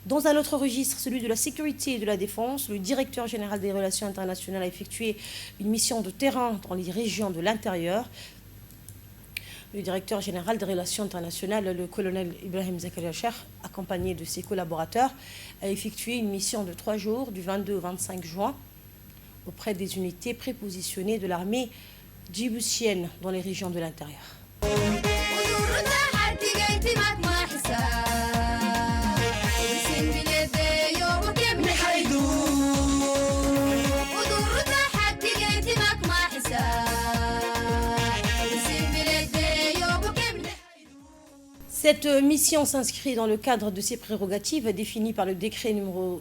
Dans un autre registre, celui de la sécurité et de la défense, le directeur général des relations internationales a effectué une mission de terrain dans les régions de l'intérieur. Le directeur général des relations internationales, le colonel Ibrahim Zakaria Cheikh, accompagné de ses collaborateurs, a effectué une mission de 3 jours, du 22 au 25 juin, auprès des unités prépositionnées de l'armée djiboutienne dans les régions de l'intérieur. Cette mission s'inscrit dans le cadre de ses prérogatives définies par le décret numéro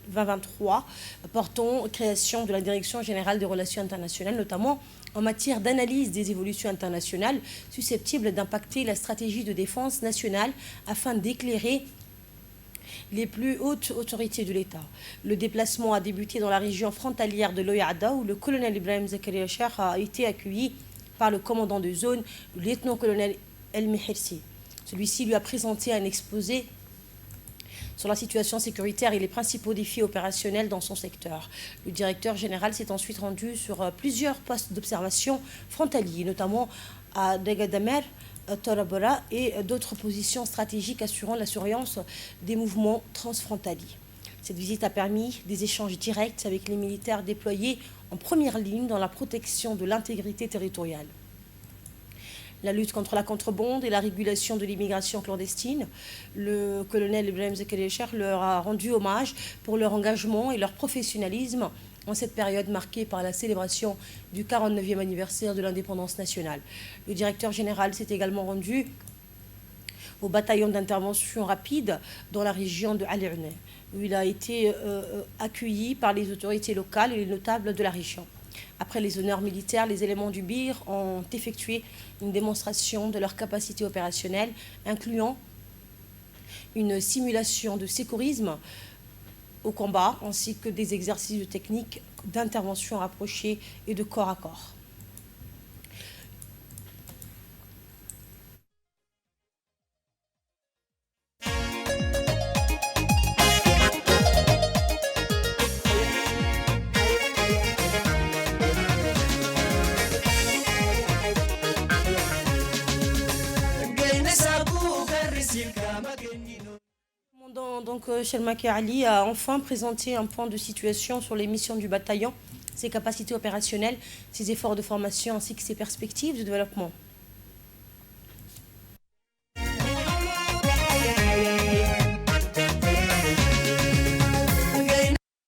2023 portant création de la Direction générale des relations internationales, notamment en matière d'analyse des évolutions internationales susceptibles d'impacter la stratégie de défense nationale afin d'éclairer les plus hautes autorités de l'État. Le déplacement a débuté dans la région frontalière de l'Oyada où le colonel Ibrahim Zakaria Cheikh a été accueilli par le commandant de zone, le lieutenant-colonel El Mihirsi. Celui-ci lui a présenté un exposé sur la situation sécuritaire et les principaux défis opérationnels dans son secteur. Le directeur général s'est ensuite rendu sur plusieurs postes d'observation frontaliers, notamment à Dagadamer, Torabora et d'autres positions stratégiques assurant la surveillance des mouvements transfrontaliers. Cette visite a permis des échanges directs avec les militaires déployés en première ligne dans la protection de l'intégrité territoriale. La lutte contre la contrebande et la régulation de l'immigration clandestine. Le colonel Ibrahim Zakaria Cheikh leur a rendu hommage pour leur engagement et leur professionnalisme en cette période marquée par la célébration du 49e anniversaire de l'indépendance nationale. Le directeur général s'est également rendu au bataillon d'intervention rapide dans la région de Al-Irne, où il a été accueilli par les autorités locales et les notables de la région. Après les honneurs militaires, les éléments du BIR ont effectué une démonstration de leur capacité opérationnelle, incluant une simulation de sécurisme au combat, ainsi que des exercices de techniques d'intervention rapprochée et de corps à corps. Donc, Chelmaki Ali a enfin présenté un point de situation sur les missions du bataillon, ses capacités opérationnelles, ses efforts de formation ainsi que ses perspectives de développement.